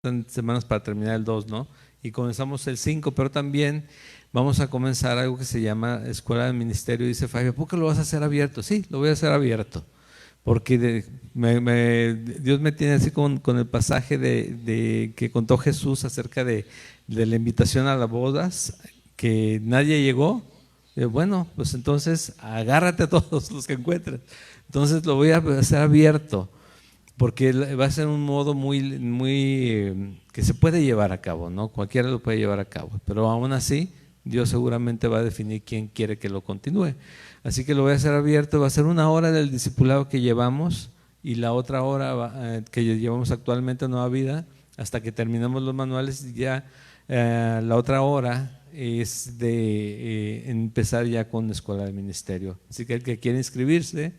faltan semanas para terminar el 2, ¿no? Y comenzamos el 5, pero también vamos a comenzar algo que se llama Escuela de Ministerio. Dice Fabio, ¿por qué lo vas a hacer abierto? Sí, lo voy a hacer abierto, porque Dios me tiene así con el pasaje de que contó Jesús acerca de la invitación a las bodas, que nadie llegó. Bueno, pues entonces agárrate a todos los que encuentres. Entonces lo voy a hacer abierto, porque va a ser un modo muy que se puede llevar a cabo, ¿no? Cualquiera lo puede llevar a cabo, pero aún así Dios seguramente va a definir quién quiere que lo continúe. Así que lo voy a hacer abierto. Va a ser 1 hora del discipulado que llevamos, y la otra hora que llevamos actualmente en Nueva Vida, hasta que terminemos los manuales. Ya la otra hora es de empezar ya con Escuela de Ministerio. Así que el que quiera inscribirse,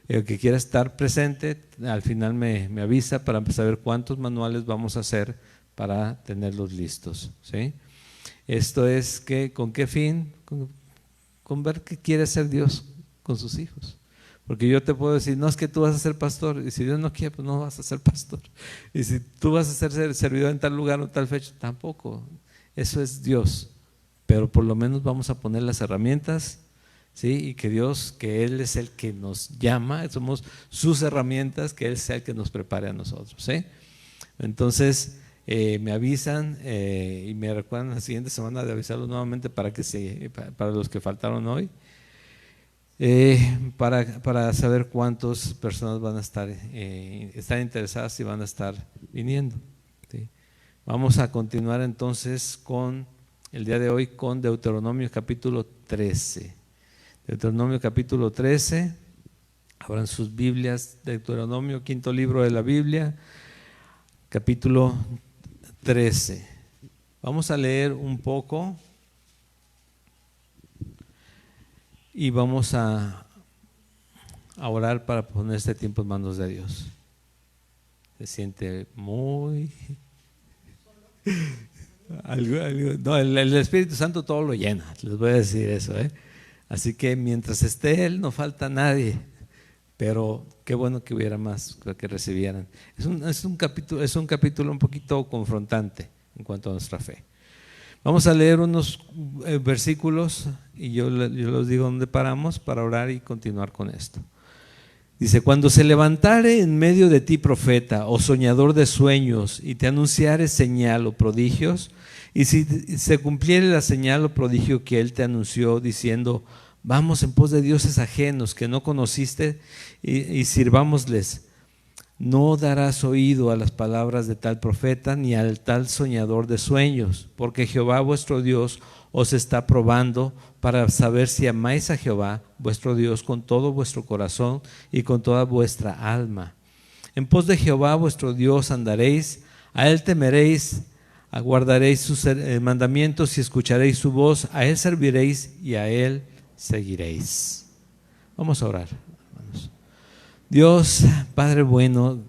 el que quiera estar presente, al final me avisa para saber cuántos manuales vamos a hacer para tenerlos listos, ¿sí? Esto es que, ¿con qué fin? Con ver qué quiere hacer Dios con sus hijos. Porque yo te puedo decir, no, es que tú vas a ser pastor, y si Dios no quiere, pues no vas a ser pastor. Y si tú vas a ser servidor en tal lugar o tal fecha, tampoco. Eso es Dios. Pero por lo menos vamos a poner las herramientas, ¿sí? Y que Dios, que Él es el que nos llama, somos sus herramientas, que Él sea el que nos prepare a nosotros, ¿sí? Entonces me avisan y me recuerdan la siguiente semana de avisarlos nuevamente para los que faltaron hoy, para saber cuántas personas van a están interesadas y van a estar viniendo, ¿sí? Vamos a continuar entonces con el día de hoy con Deuteronomio capítulo 13. Deuteronomio capítulo 13, abran sus Biblias. Deuteronomio, quinto libro de la Biblia, capítulo 13. Vamos a leer un poco y vamos a orar para poner este tiempo en manos de Dios. Se siente muy… No, el Espíritu Santo todo lo llena, les voy a decir eso, ¿eh? Así que mientras esté Él, no falta nadie, pero qué bueno que hubiera más que recibieran. Es un capítulo un poquito confrontante en cuanto a nuestra fe. Vamos a leer unos versículos y yo les digo dónde paramos para orar y continuar con esto. Dice: cuando se levantare en medio de ti profeta o soñador de sueños y te anunciare señal o prodigios, y si se cumpliere la señal o prodigio que él te anunció, diciendo: vamos en pos de dioses ajenos que no conociste y sirvámosles, no darás oído a las palabras de tal profeta ni al tal soñador de sueños, porque Jehová vuestro Dios os está probando para saber si amáis a Jehová vuestro Dios con todo vuestro corazón y con toda vuestra alma. En pos de Jehová vuestro Dios andaréis, a él temeréis, aguardaréis sus mandamientos y escucharéis su voz, a él serviréis y a él seguiréis. Vamos a orar, hermanos. Dios, Padre bueno,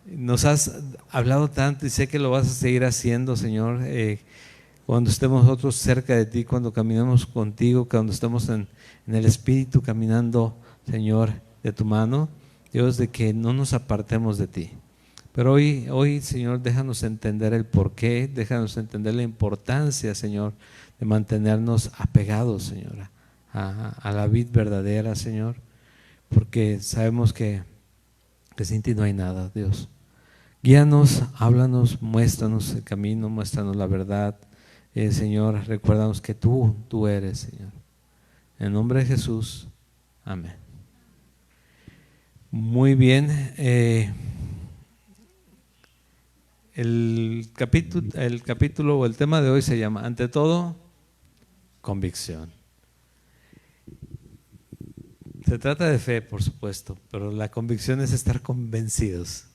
nos has hablado tanto y sé que lo vas a seguir haciendo, Señor. Cuando estemos nosotros cerca de ti, cuando caminemos contigo, cuando estemos en el Espíritu caminando, Señor, de tu mano, Dios, de que no nos apartemos de ti. Pero hoy, Señor, déjanos entender el porqué, déjanos entender la importancia, Señor, de mantenernos apegados, Señor, a la vid verdadera, Señor, porque sabemos que sin ti no hay nada, Dios. Guíanos, háblanos, muéstranos el camino, muéstranos la verdad. Señor, recuérdanos que tú eres, Señor. En nombre de Jesús, amén. Muy bien. El capítulo o el tema de hoy se llama, ante todo, convicción. Se trata de fe, por supuesto, pero la convicción es estar convencidos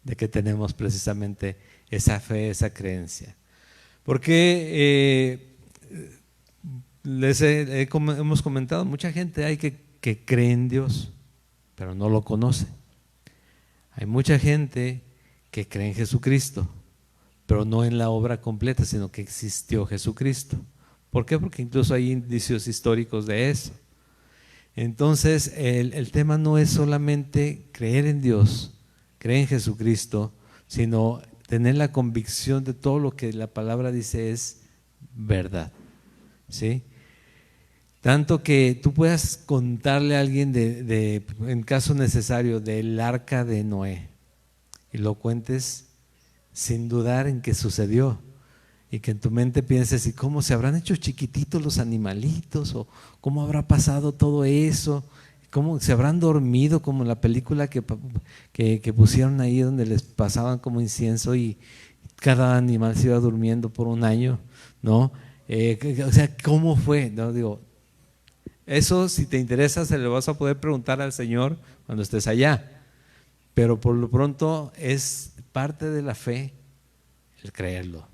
de que tenemos precisamente esa fe, esa creencia. Porque hemos comentado, mucha gente hay que cree en Dios, pero no lo conoce. Hay mucha gente que cree en Jesucristo, pero no en la obra completa, sino que existió Jesucristo. ¿Por qué? Porque incluso hay indicios históricos de eso. Entonces el tema no es solamente creer en Dios, creer en Jesucristo, sino tener la convicción de todo lo que la palabra dice es verdad, ¿sí? Tanto que tú puedas contarle a alguien en caso necesario, del arca de Noé, y lo cuentes sin dudar en que sucedió, y que en tu mente pienses, ¿y cómo se habrán hecho chiquititos los animalitos? ¿O cómo habrá pasado todo eso? ¿Cómo se habrán dormido como en la película que pusieron ahí, donde les pasaban como incienso y cada animal se iba durmiendo por un año, ¿no? O sea, ¿cómo fue? No, digo, eso, si te interesa, se lo vas a poder preguntar al Señor cuando estés allá, pero por lo pronto es parte de la fe el creerlo.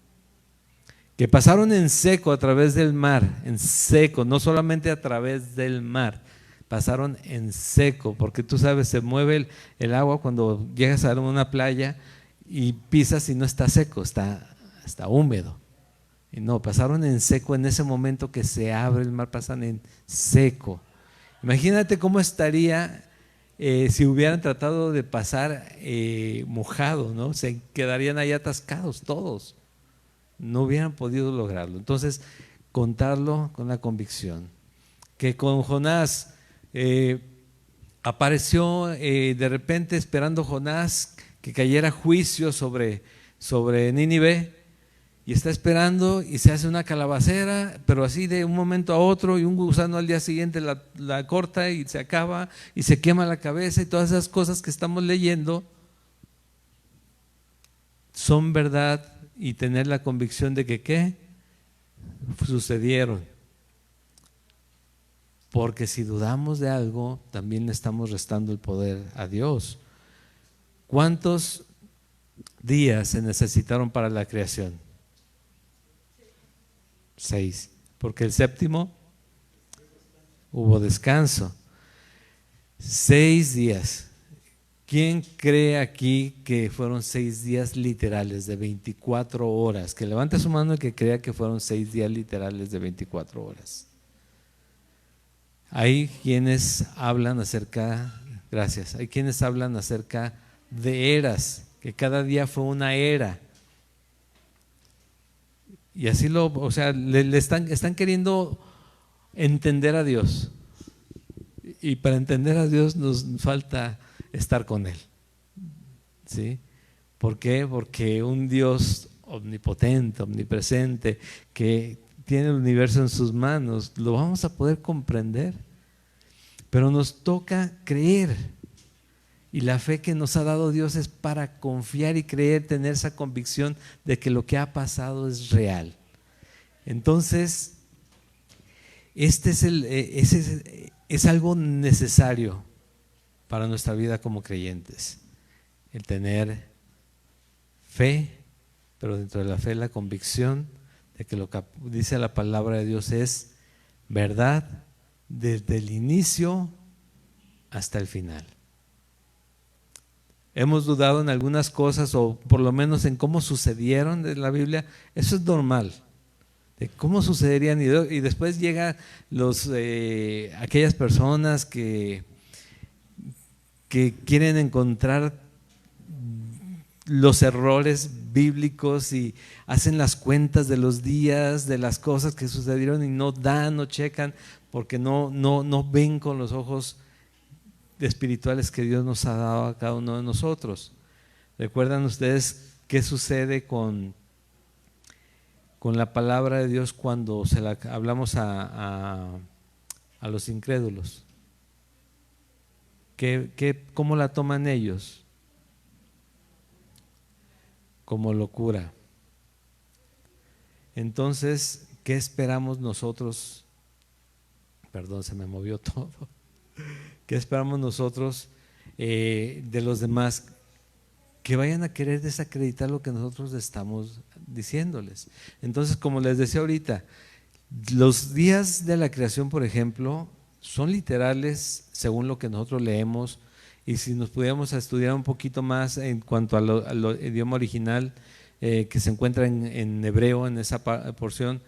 Que pasaron en seco a través del mar, en seco, no solamente a través del mar, pasaron en seco, porque tú sabes, se mueve el agua cuando llegas a una playa y pisas y no está seco, está húmedo. Y no, pasaron en seco en ese momento que se abre el mar, pasan en seco. Imagínate cómo estaría si hubieran tratado de pasar mojado, ¿no? Se quedarían ahí atascados todos. No hubieran podido lograrlo. Entonces, contarlo con la convicción. Que con Jonás apareció de repente esperando Jonás que cayera juicio sobre Nínive, y está esperando y se hace una calabacera, pero así de un momento a otro, y un gusano al día siguiente la corta y se acaba y se quema la cabeza, y todas esas cosas que estamos leyendo son verdad, y tener la convicción de que ¿qué? Sucedieron. Porque si dudamos de algo, también le estamos restando el poder a Dios. ¿Cuántos días se necesitaron para la creación? 6. Porque el séptimo hubo descanso. 6 días. ¿Quién cree aquí que fueron 6 días literales de 24 horas? Que levante su mano el que crea que fueron 6 días literales de 24 horas. Hay quienes hablan acerca, gracias, hay quienes hablan acerca de eras, que cada día fue una era. Y así o sea, le están queriendo entender a Dios. Y para entender a Dios nos falta estar con Él, ¿sí? ¿Por qué? Porque un Dios omnipotente, omnipresente, que tiene el universo en sus manos, lo vamos a poder comprender, pero nos toca creer, y la fe que nos ha dado Dios es para confiar y creer, tener esa convicción de que lo que ha pasado es real. Entonces, es algo necesario para nuestra vida como creyentes, el tener fe, pero dentro de la fe la convicción de que lo que dice la palabra de Dios es verdad desde el inicio hasta el final. Hemos dudado en algunas cosas, o por lo menos en cómo sucedieron de la Biblia. Eso es normal, de cómo sucederían, y después llegan aquellas personas que quieren encontrar los errores bíblicos y hacen las cuentas de los días, de las cosas que sucedieron, y no checan, porque no ven con los ojos espirituales que Dios nos ha dado a cada uno de nosotros. ¿Recuerdan ustedes qué sucede con la palabra de Dios cuando se la hablamos a los incrédulos? ¿Cómo la toman ellos? Como locura. Entonces, ¿qué esperamos nosotros? Perdón, se me movió todo. ¿Qué esperamos nosotros de los demás? Que vayan a querer desacreditar lo que nosotros estamos diciéndoles. Entonces, como les decía ahorita, los días de la creación, por ejemplo, son literales según lo que nosotros leemos, y si nos pudiéramos estudiar un poquito más en cuanto al idioma original que se encuentra en hebreo, en esa porción,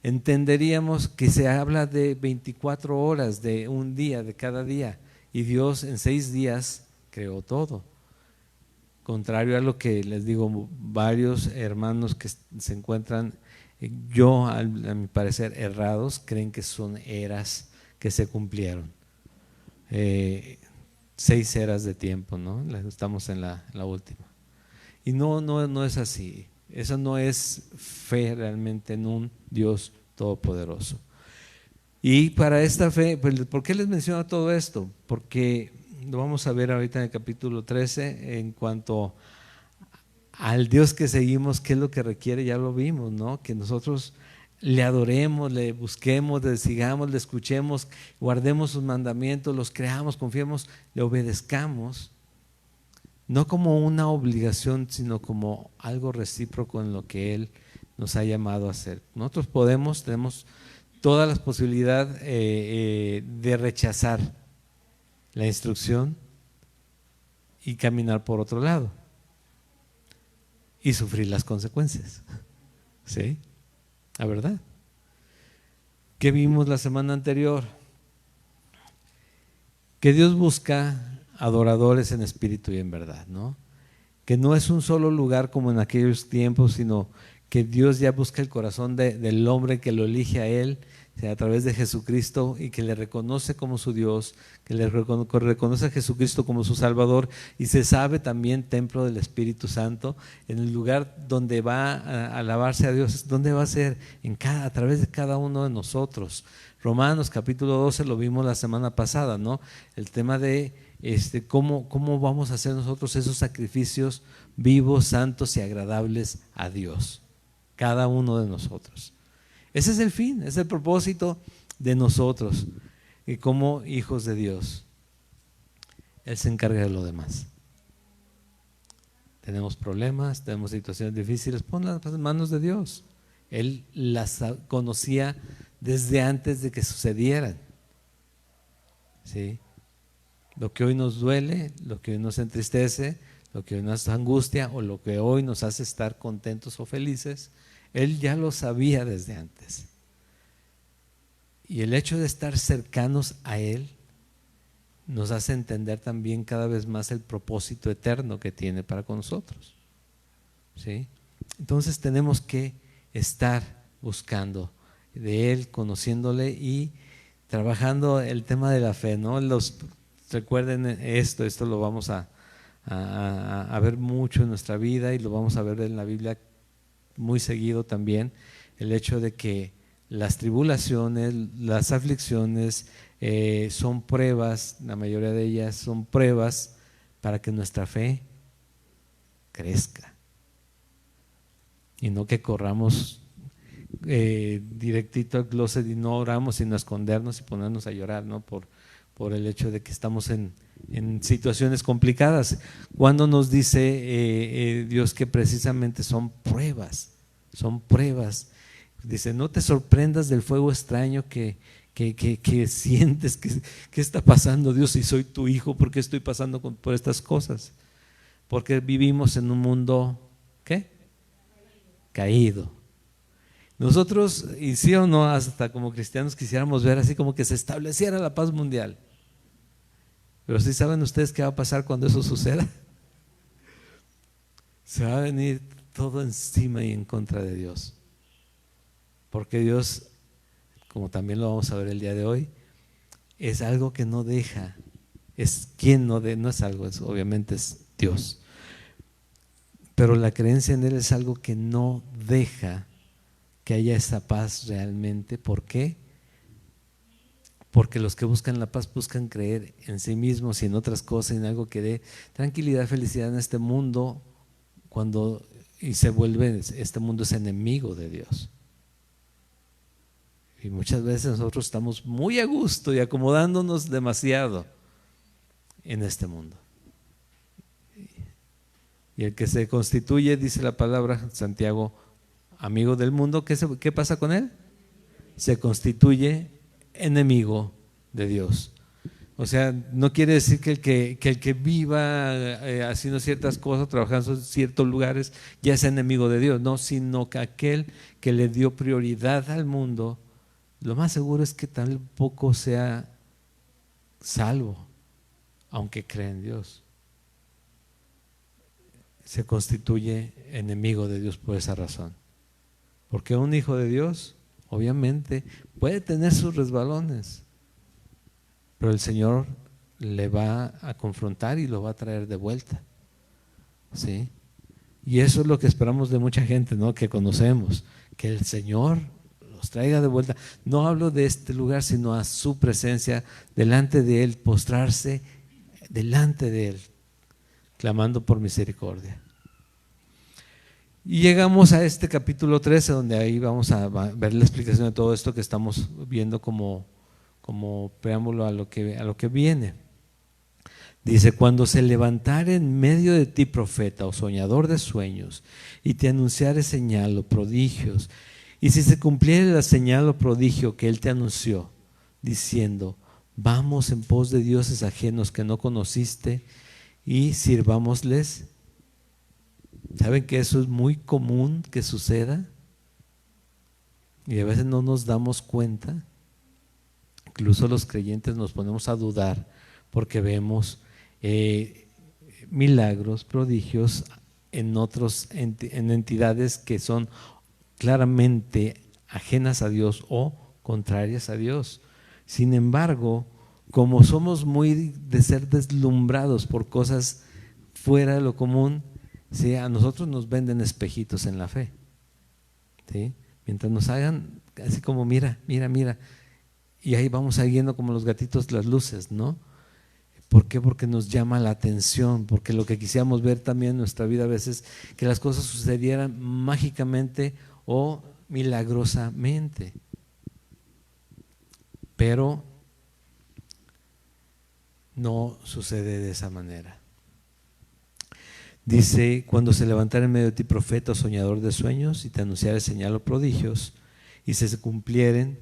entenderíamos que se habla de 24 horas, de un día, de cada día, y Dios en 6 días creó todo. contrario a lo que les digo, varios hermanos que se encuentran, a mi parecer, errados, creen que son eras que se cumplieron. 6 eras de tiempo, ¿no? Estamos en la última. Y no es así. Eso no es fe realmente en un Dios todopoderoso. Y para esta fe, ¿por qué les menciono todo esto? Porque lo vamos a ver ahorita en el capítulo 13 en cuanto al Dios que seguimos, qué es lo que requiere, ya lo vimos, ¿no? Que nosotros le adoremos, le busquemos, le sigamos, le escuchemos, guardemos sus mandamientos, los creamos, confiemos, le obedezcamos, no como una obligación, sino como algo recíproco en lo que Él nos ha llamado a hacer. Nosotros tenemos todas las posibilidades de rechazar la instrucción y caminar por otro lado y sufrir las consecuencias. ¿Sí? ¿La verdad? ¿Qué vimos la semana anterior? Que Dios busca adoradores en espíritu y en verdad, ¿no? Que no es un solo lugar como en aquellos tiempos, sino que Dios ya busca el corazón del hombre que lo elige a Él, o sea, a través de Jesucristo, y que le reconoce como su Dios, que le reconoce a Jesucristo como su Salvador, y se sabe también templo del Espíritu Santo. En el lugar donde va a alabarse a Dios, ¿dónde va a ser? A través de cada uno de nosotros. Romanos capítulo 12 lo vimos la semana pasada, ¿no? El tema de cómo vamos a hacer nosotros esos sacrificios vivos, santos y agradables a Dios, cada uno de nosotros. Ese es el fin, es el propósito de nosotros, y como hijos de Dios, Él se encarga de lo demás. Tenemos problemas, tenemos situaciones difíciles, ponlas en manos de Dios. Él las conocía desde antes de que sucedieran. ¿Sí? Lo que hoy nos duele, lo que hoy nos entristece, lo que hoy nos angustia o lo que hoy nos hace estar contentos o felices, Él ya lo sabía desde antes. Y el hecho de estar cercanos a Él nos hace entender también cada vez más el propósito eterno que tiene para con nosotros. ¿Sí? Entonces tenemos que estar buscando de Él, conociéndole y trabajando el tema de la fe, ¿no? Recuerden esto lo vamos a ver mucho en nuestra vida y lo vamos a ver en la Biblia muy seguido también, el hecho de que las tribulaciones, las aflicciones son pruebas, la mayoría de ellas son pruebas para que nuestra fe crezca y no que corramos directito al closet y no oramos sino escondernos y ponernos a llorar, ¿no? Por el hecho de que estamos en situaciones complicadas. Cuando nos dice Dios que precisamente son pruebas, dice, no te sorprendas del fuego extraño que sientes, ¿qué está pasando, Dios? Si soy tu hijo, ¿por qué estoy pasando por estas cosas? Porque vivimos en un mundo, ¿qué? Caído. Nosotros, y sí o no, hasta como cristianos quisiéramos ver así como que se estableciera la paz mundial. Pero ¿sí saben ustedes qué va a pasar cuando eso suceda? Se va a venir todo encima y en contra de Dios. Porque Dios, como también lo vamos a ver el día de hoy, es algo que no deja, es quien no es algo, obviamente es Dios. Pero la creencia en Él es algo que no deja que haya esa paz realmente. ¿Por qué? Porque los que buscan la paz buscan creer en sí mismos y en otras cosas, en algo que dé tranquilidad, felicidad en este mundo, y se vuelve, este mundo es enemigo de Dios. Y muchas veces nosotros estamos muy a gusto y acomodándonos demasiado en este mundo. Y el que se constituye, dice la palabra Santiago, amigo del mundo, ¿qué pasa con él? Se constituye enemigo de Dios. O sea, no quiere decir que el que viva haciendo ciertas cosas, trabajando en ciertos lugares, ya es enemigo de Dios, no, sino que aquel que le dio prioridad al mundo, lo más seguro es que tampoco sea salvo, aunque cree en Dios. se constituye enemigo de Dios por esa razón. Porque un hijo de Dios, obviamente, puede tener sus resbalones, pero el Señor le va a confrontar y lo va a traer de vuelta. ¿Sí? Y eso es lo que esperamos de mucha gente, ¿no?, que conocemos, que el Señor los traiga de vuelta. No hablo de este lugar, sino a su presencia, delante de Él, postrarse delante de Él, clamando por misericordia. Y llegamos a este capítulo 13, donde ahí vamos a ver la explicación de todo esto que estamos viendo como preámbulo a lo que viene. Dice: cuando se levantare en medio de ti profeta o soñador de sueños, y te anunciare señal o prodigios, y si se cumpliere la señal o prodigio que él te anunció, diciendo: vamos en pos de dioses ajenos que no conociste y sirvámosles. ¿Saben que eso es muy común que suceda? Y a veces no nos damos cuenta. Incluso los creyentes nos ponemos a dudar porque vemos milagros, prodigios en entidades que son claramente ajenas a Dios o contrarias a Dios. Sin embargo, como somos muy de ser deslumbrados por cosas fuera de lo común, ¿sí?, a nosotros nos venden espejitos en la fe, ¿sí? Mientras nos hagan así como mira, mira, mira, y ahí vamos siguiendo como los gatitos las luces, ¿no? ¿Por qué? Porque nos llama la atención, porque lo que quisiéramos ver también en nuestra vida a veces, que las cosas sucedieran mágicamente o milagrosamente. Pero no sucede de esa manera. Dice: cuando se levantara en medio de ti profeta o soñador de sueños, y te anunciare señal o prodigios, y se cumplieren.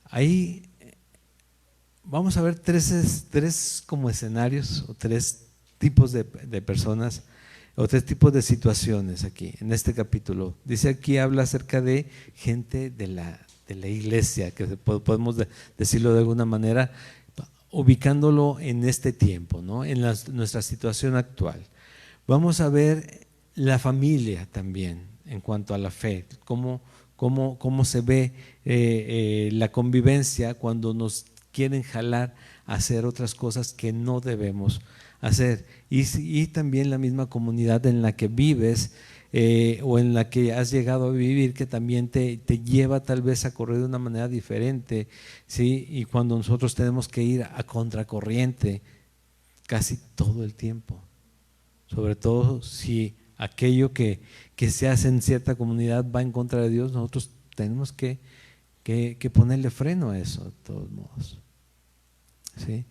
Ahí vamos a ver tres como escenarios, o tres tipos de personas, o tres tipos de situaciones aquí, en este capítulo. Dice aquí, habla acerca de gente de la iglesia, que podemos decirlo de alguna manera, ubicándolo en este tiempo, ¿no?, en nuestra situación actual. Vamos a ver la familia también, en cuanto a la fe, cómo se ve la convivencia cuando nos quieren jalar a hacer otras cosas que no debemos hacer, y también la misma comunidad en la que vives o en la que has llegado a vivir, que también te lleva tal vez a correr de una manera diferente, ¿sí? Y cuando nosotros tenemos que ir a contracorriente casi todo el tiempo, sobre todo si aquello que se hace en cierta comunidad va en contra de Dios, nosotros tenemos que ponerle freno a eso de todos modos, ¿sí?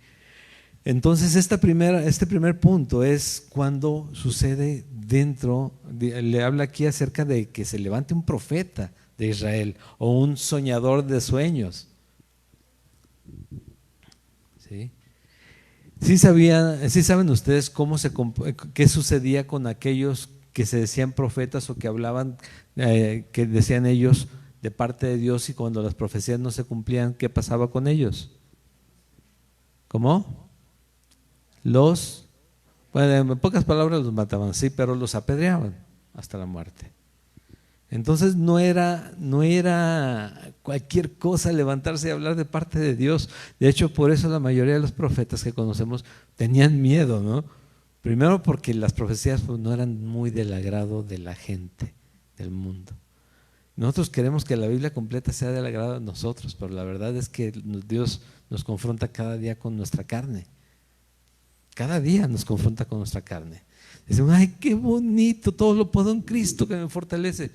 Entonces este primer punto es cuando sucede le habla aquí acerca de que se levante un profeta de Israel o un soñador de sueños, ¿sí? ¿Sí saben ustedes qué sucedía con aquellos que se decían profetas o que hablaban, que decían ellos de parte de Dios, y cuando las profecías no se cumplían, qué pasaba con ellos? ¿Cómo? Bueno, en pocas palabras los mataban, sí, pero los apedreaban hasta la muerte. Entonces no era cualquier cosa levantarse y hablar de parte de Dios. De hecho, por eso la mayoría de los profetas que conocemos tenían miedo, ¿no? Primero porque las profecías pues no eran muy del agrado de la gente del mundo. Nosotros queremos que la Biblia completa sea del agrado de nosotros, pero la verdad es que Dios nos confronta cada día con nuestra carne. Cada día nos confronta con nuestra carne. Dicen: ay, qué bonito, todo lo puedo en Cristo que me fortalece.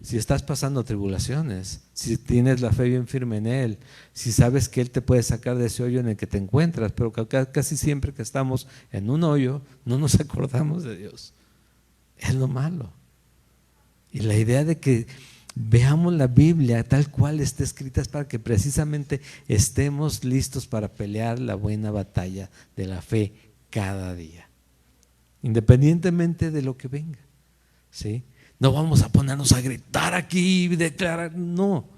Si estás pasando tribulaciones, si tienes la fe bien firme en Él, si sabes que Él te puede sacar de ese hoyo en el que te encuentras, pero casi siempre que estamos en un hoyo no nos acordamos de Dios. Es lo malo. Y la idea de que veamos la Biblia tal cual está escrita es para que precisamente estemos listos para pelear la buena batalla de la fe cada día, independientemente de lo que venga, ¿sí? No vamos a ponernos a gritar aquí y declarar, no,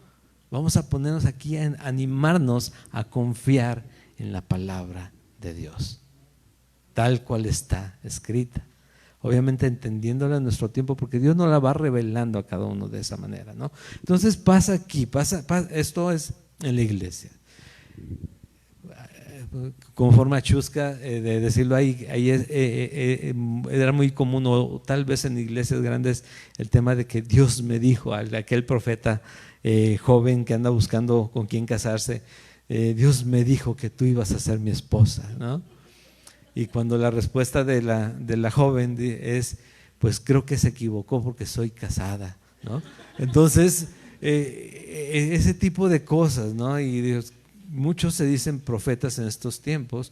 vamos a ponernos aquí a animarnos a confiar en la palabra de Dios, tal cual está escrita. obviamente entendiéndola en nuestro tiempo, porque Dios nos la va revelando a cada uno de esa manera, ¿no? Entonces pasa aquí, esto es en la iglesia. Con forma chusca de decirlo, ahí era muy común, o tal vez en iglesias grandes, el tema de que Dios me dijo, aquel profeta joven que anda buscando con quién casarse, Dios me dijo que tú ibas a ser mi esposa, ¿no? Y cuando la respuesta de la joven es, pues creo que se equivocó porque soy casada, ¿no? Entonces, ese tipo de cosas, ¿no? Y Dios, muchos se dicen profetas en estos tiempos,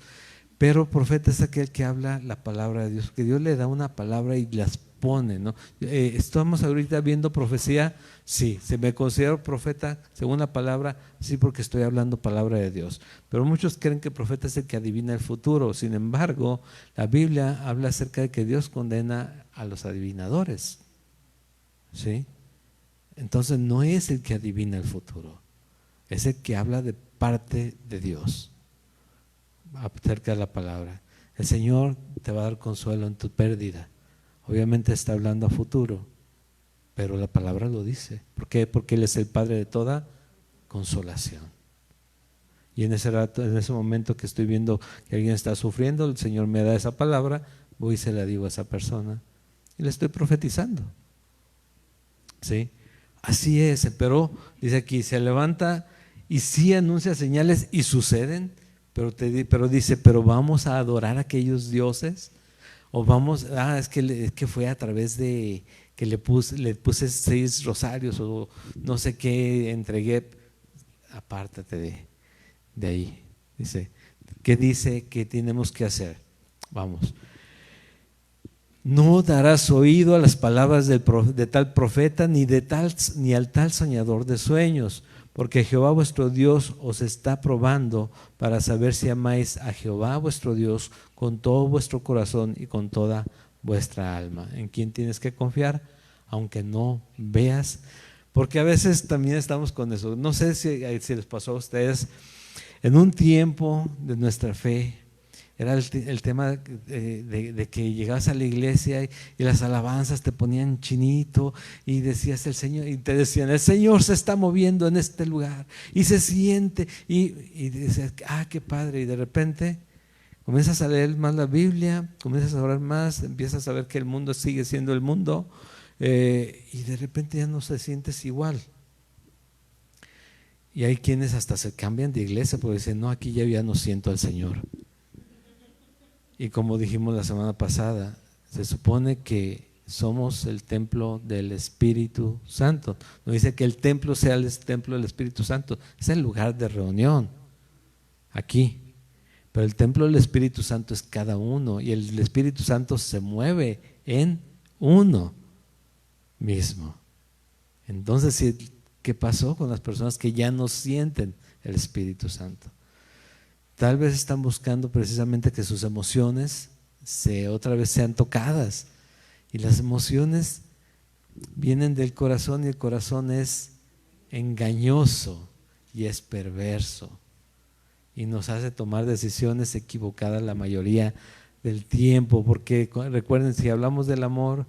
pero profeta es aquel que habla la palabra de Dios, que Dios le da una palabra y las pone, ¿no? Estamos ahorita viendo profecía, sí, se me considero profeta según la palabra, sí, porque estoy hablando palabra de Dios, pero muchos creen que profeta es el que adivina el futuro. Sin embargo, la Biblia habla acerca de que Dios condena a los adivinadores, ¿sí? Entonces no es el que adivina el futuro, es el que habla de parte de Dios acerca de la palabra. El Señor te va a dar consuelo en tu pérdida. Obviamente está hablando a futuro, pero la palabra lo dice. ¿Por qué? Porque Él es el Padre de toda consolación. Y en ese rato, en ese momento que estoy viendo que alguien está sufriendo, el Señor me da esa palabra, voy y se la digo a esa persona y le estoy profetizando, ¿sí? Así es, pero dice aquí, se levanta y sí anuncia señales y suceden, pero dice, pero vamos a adorar a aquellos dioses, o vamos, es que fue a través de que le puse 6 rosarios o no sé qué entregué. Apártate de ahí. Dice, ¿qué dice que tenemos que hacer? Vamos. No darás oído a las palabras de tal profeta, ni al tal soñador de sueños, porque Jehová vuestro Dios os está probando para saber si amáis a Jehová vuestro Dios con todo vuestro corazón y con toda vuestra alma. ¿En quién tienes que confiar? Aunque no veas, porque a veces también estamos con eso. No sé si les pasó a ustedes, en un tiempo de nuestra fe, era el tema de que llegabas a la iglesia y las alabanzas te ponían chinito y decías el Señor, y te decían, el Señor se está moviendo en este lugar y se siente, y dices, qué padre, y de repente comienzas a leer más la Biblia, comienzas a orar más, empiezas a ver que el mundo sigue siendo el mundo, y de repente ya no se sientes igual. Y hay quienes hasta se cambian de iglesia porque dicen, no, aquí ya no siento al Señor. Y como dijimos la semana pasada, se supone que somos el templo del Espíritu Santo. No dice que el templo sea el templo del Espíritu Santo, es el lugar de reunión, aquí. Pero el templo del Espíritu Santo es cada uno, y el Espíritu Santo se mueve en uno mismo. Entonces, ¿qué pasó con las personas que ya no sienten el Espíritu Santo? Tal vez están buscando precisamente que sus emociones otra vez sean tocadas. Y las emociones vienen del corazón, y el corazón es engañoso y es perverso. Y nos hace tomar decisiones equivocadas la mayoría del tiempo. Porque recuerden, si hablamos del amor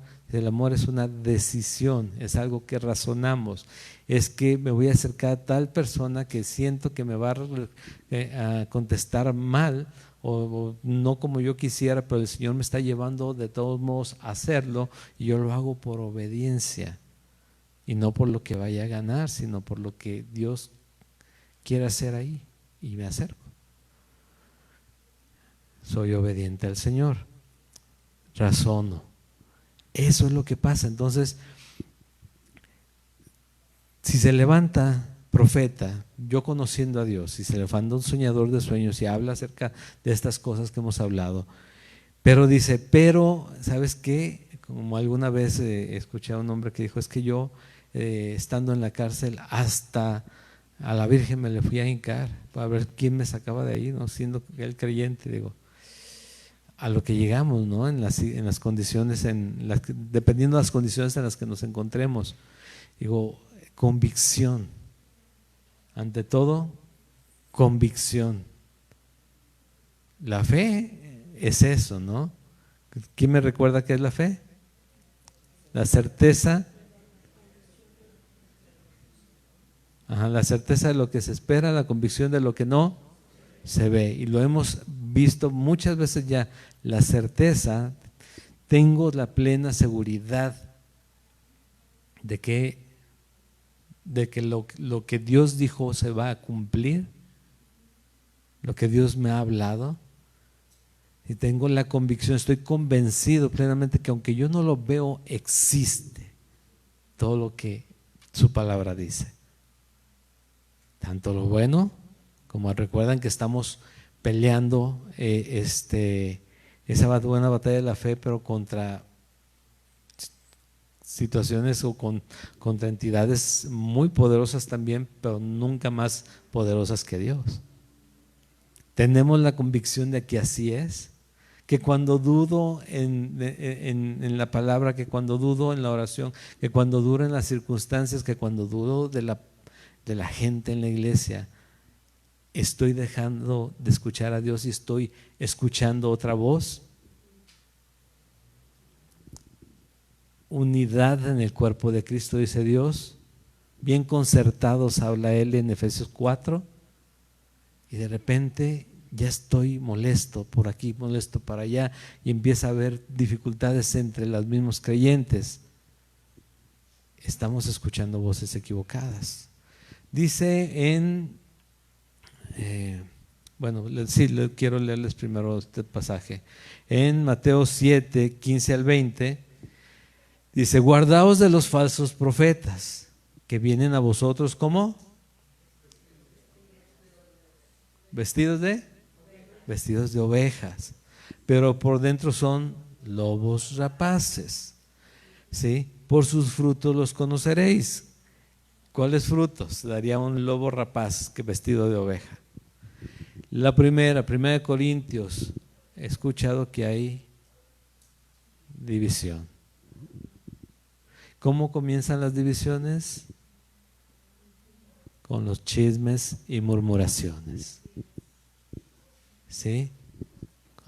es una decisión, es algo que razonamos. Es que me voy a acercar a tal persona que siento que me va a contestar mal o no como yo quisiera, pero el Señor me está llevando de todos modos a hacerlo, y yo lo hago por obediencia y no por lo que vaya a ganar, sino por lo que Dios quiere hacer ahí, y me acerco. Soy obediente al Señor, razono. Eso es lo que pasa. Entonces, si se levanta profeta, yo conociendo a Dios, si se levanta un soñador de sueños y habla acerca de estas cosas que hemos hablado, pero dice, ¿sabes qué? Como alguna vez escuché a un hombre que dijo, es que yo estando en la cárcel hasta a la Virgen me le fui a hincar para ver quién me sacaba de ahí, ¿no? Siendo él creyente. Digo, a lo que llegamos, ¿no? En las condiciones, dependiendo de las condiciones en las que nos encontremos. Digo, convicción. Ante todo, convicción. La fe es eso, ¿no? ¿Quién me recuerda qué es la fe? La certeza. Ajá, la certeza de lo que se espera, la convicción de lo que no se ve. Y lo hemos visto muchas veces ya. La certeza, tengo la plena seguridad de que lo que Dios dijo se va a cumplir, lo que Dios me ha hablado. Y tengo la convicción, estoy convencido plenamente que aunque yo no lo veo, existe todo lo que su palabra dice. Tanto lo bueno, como recuerdan que estamos peleando esa buena batalla de la fe, pero contra situaciones o contra entidades muy poderosas también, pero nunca más poderosas que Dios. Tenemos la convicción de que así es, que cuando dudo en la palabra, que cuando dudo en la oración, que cuando dudo en las circunstancias, que cuando dudo de la gente en la iglesia, estoy dejando de escuchar a Dios y estoy escuchando otra voz. Unidad en el cuerpo de Cristo, dice Dios, bien concertados, habla Él en Efesios 4, y de repente ya estoy molesto por aquí, molesto para allá, y empieza a haber dificultades entre los mismos creyentes. Estamos escuchando voces equivocadas. Dice quiero leerles primero este pasaje. En Mateo 7, 15 al 20, dice: guardaos de los falsos profetas, que vienen a vosotros como vestidos de ovejas, pero por dentro son lobos rapaces. ¿Sí? Por sus frutos los conoceréis. ¿Cuáles frutos daría un lobo rapaz que vestido de oveja? La primera de Corintios, he escuchado que hay división. ¿Cómo comienzan las divisiones? Con los chismes y murmuraciones. ¿Sí?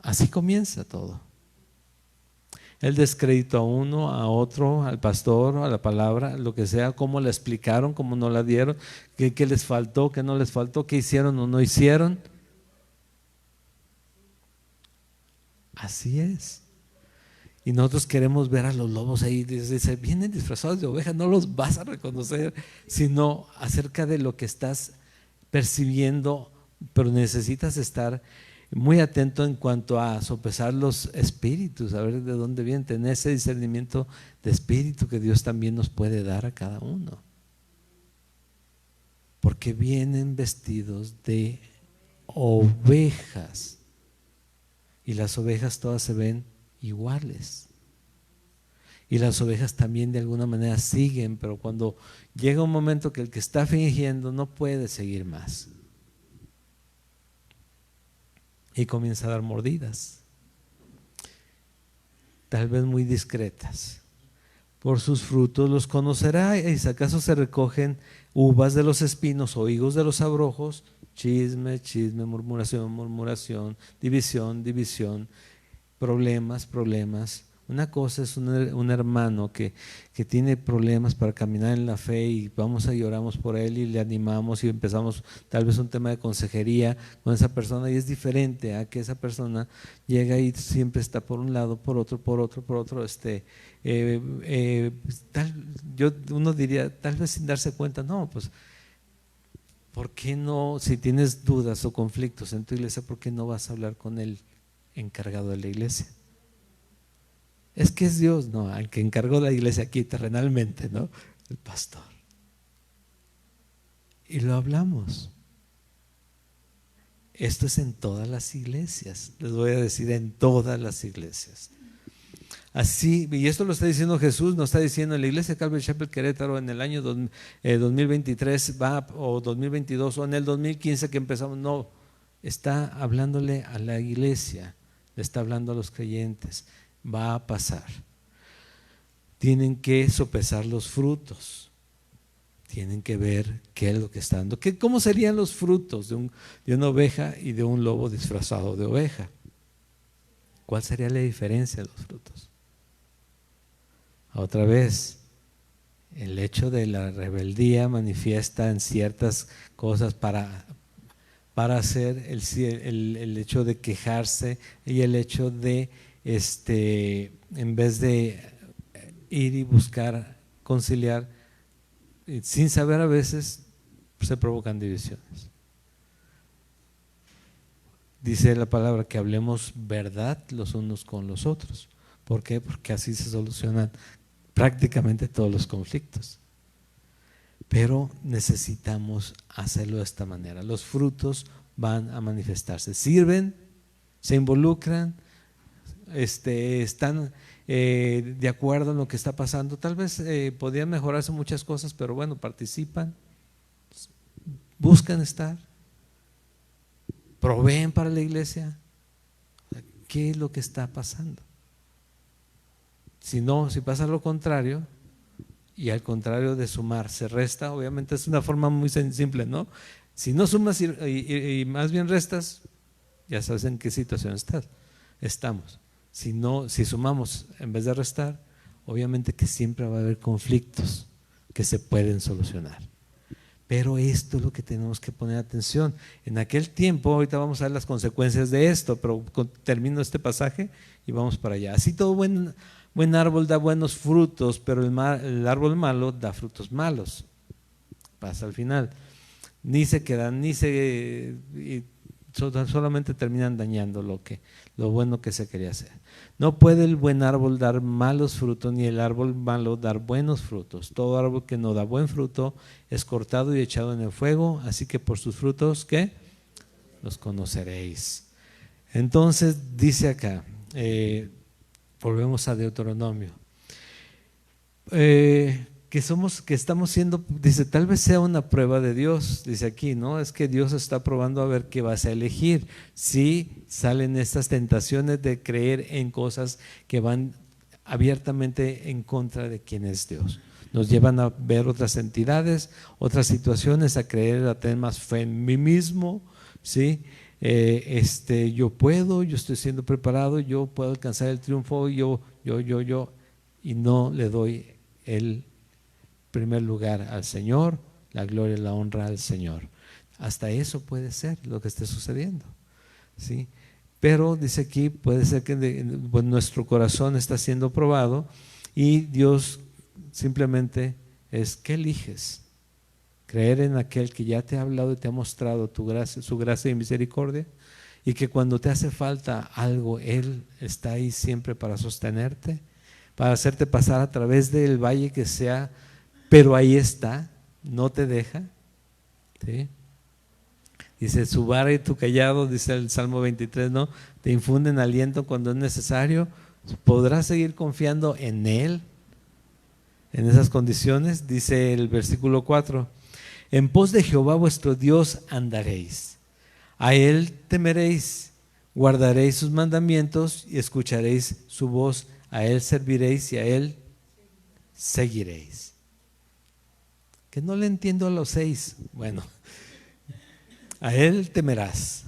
Así comienza todo. El descrédito a uno, a otro, al pastor, a la palabra, lo que sea, cómo la explicaron, cómo no la dieron, qué les faltó, qué no les faltó, qué hicieron o no hicieron. Así es. Y nosotros queremos ver a los lobos ahí, dice, vienen disfrazados de ovejas, no los vas a reconocer, sino acerca de lo que estás percibiendo, pero necesitas estar muy atento en cuanto a sopesar los espíritus, a ver de dónde vienen, tener ese discernimiento de espíritu que Dios también nos puede dar a cada uno. Porque vienen vestidos de ovejas, y las ovejas todas se ven iguales. Y las ovejas también de alguna manera siguen, pero cuando llega un momento que el que está fingiendo no puede seguir más, y comienza a dar mordidas, tal vez muy discretas. Por sus frutos los conoceráis. ¿Acaso se recogen uvas de los espinos o higos de los abrojos? Chisme, chisme, murmuración, murmuración, división, división, problemas, problemas. Una cosa es un hermano que tiene problemas para caminar en la fe, y vamos y oramos por él y le animamos y empezamos tal vez un tema de consejería con esa persona, y es diferente a que esa persona llega y siempre está por un lado, por otro. Uno diría, tal vez sin darse cuenta, no, pues ¿por qué no? Si tienes dudas o conflictos en tu iglesia, ¿por qué no vas a hablar con el encargado de la iglesia? Es que es Dios, no, al que encargó la iglesia aquí terrenalmente, ¿no? El pastor. Y lo hablamos. Esto es en todas las iglesias, les voy a decir, en todas las iglesias. Así, y esto lo está diciendo Jesús, no está diciendo en la iglesia Calvary Chapel Querétaro en el año 2023 o 2022 o en el 2015 que empezamos, no, está hablándole a la iglesia, le está hablando a los creyentes. Va a pasar. Tienen que sopesar los frutos. Tienen que ver qué es lo que está dando. ¿Cómo serían los frutos de una oveja y de un lobo disfrazado de oveja? ¿Cuál sería la diferencia de los frutos? Otra vez, el hecho de la rebeldía manifiesta en ciertas cosas para hacer el hecho de quejarse y el hecho de, en vez de ir y buscar conciliar, sin saber a veces se provocan divisiones. Dice la palabra que hablemos verdad los unos con los otros. ¿Por qué? Porque así se solucionan prácticamente todos los conflictos. Pero necesitamos hacerlo de esta manera. Los frutos van a manifestarse. Sirven, se involucran, están de acuerdo en lo que está pasando. Tal vez podrían mejorarse muchas cosas, pero bueno, participan, buscan estar, proveen para la iglesia. ¿Qué es lo que está pasando? Si no, si pasa lo contrario, y al contrario de sumar se resta, obviamente es una forma muy simple, ¿no? Si no sumas y más bien restas, ya sabes en qué situación estamos. Si sumamos en vez de restar, obviamente que siempre va a haber conflictos que se pueden solucionar. Pero esto es lo que tenemos que poner atención. En aquel tiempo, ahorita vamos a ver las consecuencias de esto, pero termino este pasaje y vamos para allá. Así todo buen árbol da buenos frutos, pero el árbol malo da frutos malos. Pasa al final. Ni se quedan, solamente terminan dañando lo bueno que se quería hacer. No puede el buen árbol dar malos frutos, ni el árbol malo dar buenos frutos. Todo árbol que no da buen fruto es cortado y echado en el fuego, así que por sus frutos, ¿qué? Los conoceréis. Entonces dice acá, volvemos a Deuteronomio, que estamos siendo, dice, tal vez sea una prueba de Dios, dice aquí, ¿no? Es que Dios está probando a ver qué vas a elegir. Si salen estas tentaciones de creer en cosas que van abiertamente en contra de quién es Dios. Nos llevan a ver otras entidades, otras situaciones, a creer, a tener más fe en mí mismo, ¿sí? Yo puedo, yo estoy siendo preparado, yo puedo alcanzar el triunfo, yo, y no le doy el primer lugar al Señor, la gloria y la honra al Señor. Hasta eso puede ser lo que esté sucediendo, ¿sí? Pero dice aquí, puede ser que nuestro corazón está siendo probado y Dios simplemente es, ¿qué eliges? Creer en aquel que ya te ha hablado y te ha mostrado su gracia y misericordia, y que cuando te hace falta algo, Él está ahí siempre para sostenerte, para hacerte pasar a través del valle que sea, pero ahí está, no te deja, ¿sí? Dice, su vara y tu callado, dice el Salmo 23, ¿no? Te infunden aliento cuando es necesario. ¿Podrás seguir confiando en Él en esas condiciones? Dice el versículo 4, en pos de Jehová vuestro Dios andaréis, a Él temeréis, guardaréis sus mandamientos y escucharéis su voz, a Él serviréis y a Él seguiréis. Que no le entiendo a los 6. Bueno, a Él temerás,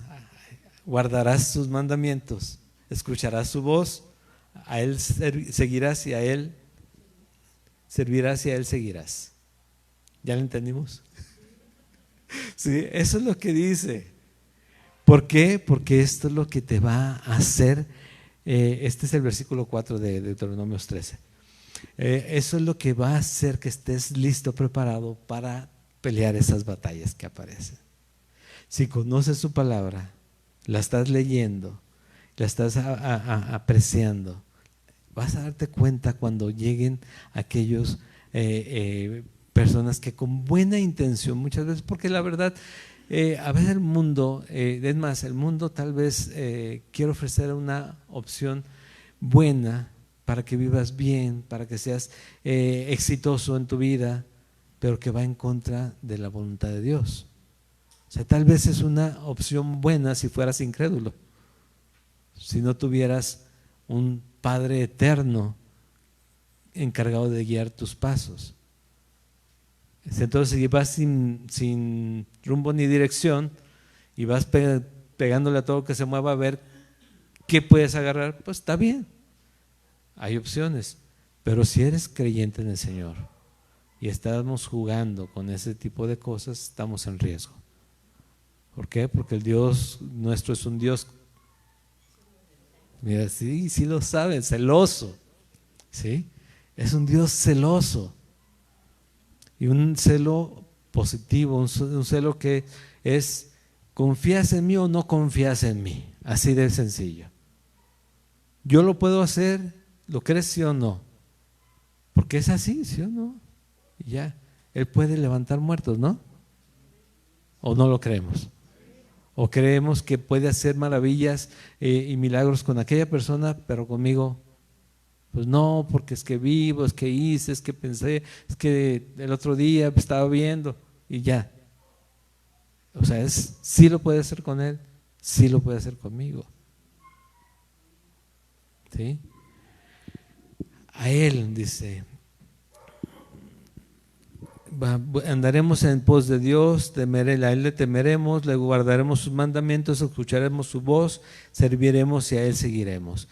guardarás sus mandamientos, escucharás su voz, a Él seguirás y a Él servirás y a Él seguirás. ¿Ya lo entendimos? Sí, eso es lo que dice. ¿Por qué? Porque esto es lo que te va a hacer. Este es el versículo 4 de Deuteronomios 13. Eso es lo que va a hacer que estés listo, preparado para pelear esas batallas que aparecen. Si conoces su palabra, la estás leyendo, la estás apreciando, vas a darte cuenta cuando lleguen aquellos personas que con buena intención, muchas veces, porque la verdad, a veces el mundo, es más, el mundo tal vez quiere ofrecer una opción buena para que vivas bien, para que seas exitoso en tu vida, pero que va en contra de la voluntad de Dios. O sea, tal vez es una opción buena si fueras incrédulo, si no tuvieras un Padre eterno encargado de guiar tus pasos. Entonces, si vas sin rumbo ni dirección y vas pegándole a todo que se mueva, a ver ¿qué puedes agarrar? Pues está bien, hay opciones, pero si eres creyente en el Señor y estamos jugando con ese tipo de cosas, estamos en riesgo. ¿Por qué? Porque el Dios nuestro es un Dios, mira, sí lo sabe, celoso, ¿sí? Es un Dios celoso, y un celo positivo, un celo que es: ¿confías en mí o no confías en mí? Así de sencillo. Yo lo puedo hacer, ¿lo crees sí o no? Porque es así, ¿sí o no? Y ya, Él puede levantar muertos, ¿no? ¿O no lo creemos? ¿O creemos que puede hacer maravillas y milagros con aquella persona, pero conmigo? Pues no, porque es que vivo, es que hice, es que pensé, es que el otro día estaba viendo y ya. O sea, sí lo puede hacer con Él, sí lo puede hacer conmigo. ¿Sí? A Él, dice, andaremos en pos de Dios, a Él le temeremos, le guardaremos sus mandamientos, escucharemos su voz, serviremos y a Él seguiremos.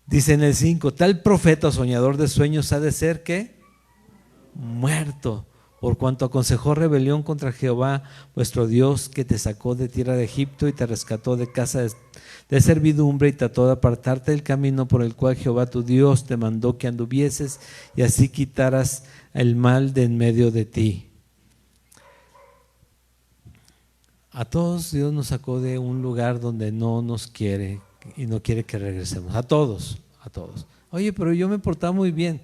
Dice en el 5, tal profeta o soñador de sueños ha de ser ¿qué? Muerto, por cuanto aconsejó rebelión contra Jehová vuestro Dios, que te sacó de tierra de Egipto y te rescató de casa de servidumbre y trató de apartarte del camino por el cual Jehová tu Dios te mandó que anduvieses y así quitaras el mal de en medio de ti. A todos Dios nos sacó de un lugar donde no nos quiere y no quiere que regresemos. A todos, a todos. Oye, pero yo me portaba muy bien.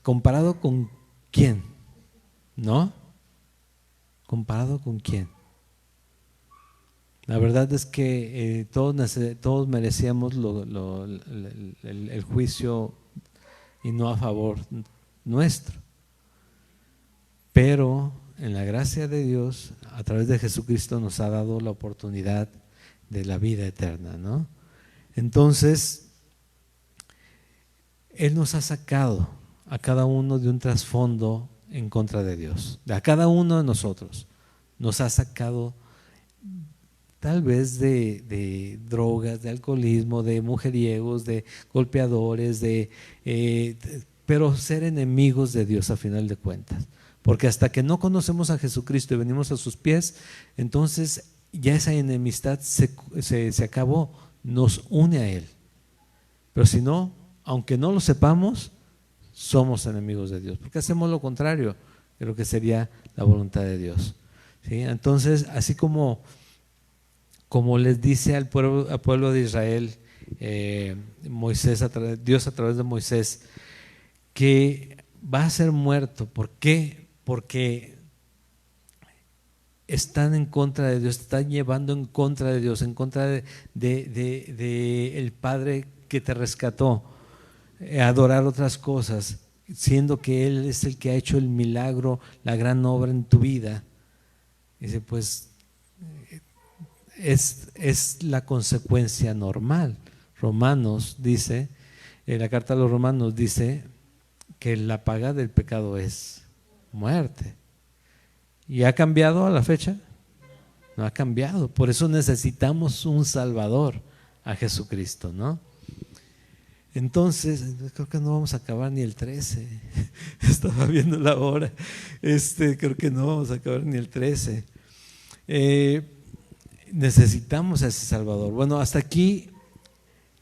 ¿Comparado con quién? ¿No? ¿Comparado con quién? La verdad es que todos merecíamos el juicio y no a favor nuestro. Pero en la gracia de Dios, a través de Jesucristo, nos ha dado la oportunidad de la vida eterna, ¿no? Entonces, Él nos ha sacado a cada uno de un trasfondo en contra de Dios. A cada uno de nosotros nos ha sacado tal vez de drogas, de alcoholismo, de mujeriegos, de golpeadores, pero ser enemigos de Dios a final de cuentas. Porque hasta que no conocemos a Jesucristo y venimos a sus pies, entonces ya esa enemistad se acabó, nos une a Él. Pero si no, aunque no lo sepamos, somos enemigos de Dios, porque hacemos lo contrario de lo que sería la voluntad de Dios. ¿Sí? Entonces, así como les dice al pueblo de Israel, Dios a través de Moisés, que va a ser muerto. ¿Por qué? Porque están en contra de Dios, están llevando en contra de Dios, en contra de el Padre que te rescató, adorar otras cosas, siendo que Él es el que ha hecho el milagro, la gran obra en tu vida. Dice, pues es la consecuencia normal. Romanos dice, en la carta a los Romanos dice que la paga del pecado es muerte. ¿Y ha cambiado a la fecha? No ha cambiado. Por eso necesitamos un Salvador, a Jesucristo, ¿no? Entonces, creo que no vamos a acabar ni el 13. Estaba viendo la hora. Creo que no vamos a acabar ni el 13. Necesitamos a ese Salvador. Bueno, hasta aquí,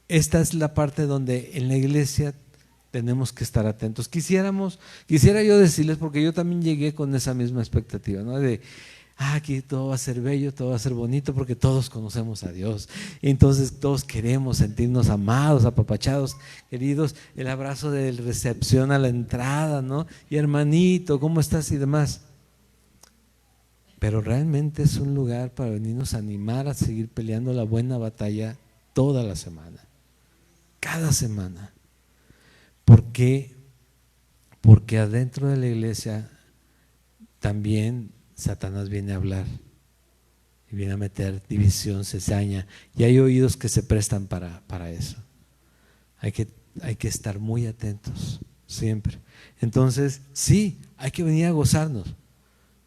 esta es la parte donde en la iglesia tenemos que estar atentos. Quisiera yo decirles, porque yo también llegué con esa misma expectativa, ¿no? De aquí todo va a ser bello, todo va a ser bonito, porque todos conocemos a Dios. Y entonces todos queremos sentirnos amados, apapachados, queridos, el abrazo de recepción a la entrada, ¿no? Y hermanito, ¿cómo estás? Y demás. Pero realmente es un lugar para venirnos a animar a seguir peleando la buena batalla toda la semana, cada semana. ¿Por qué? Porque adentro de la iglesia también Satanás viene a hablar y viene a meter división, cizaña, y hay oídos que se prestan para eso. Hay que estar muy atentos siempre. Entonces, sí, hay que venir a gozarnos,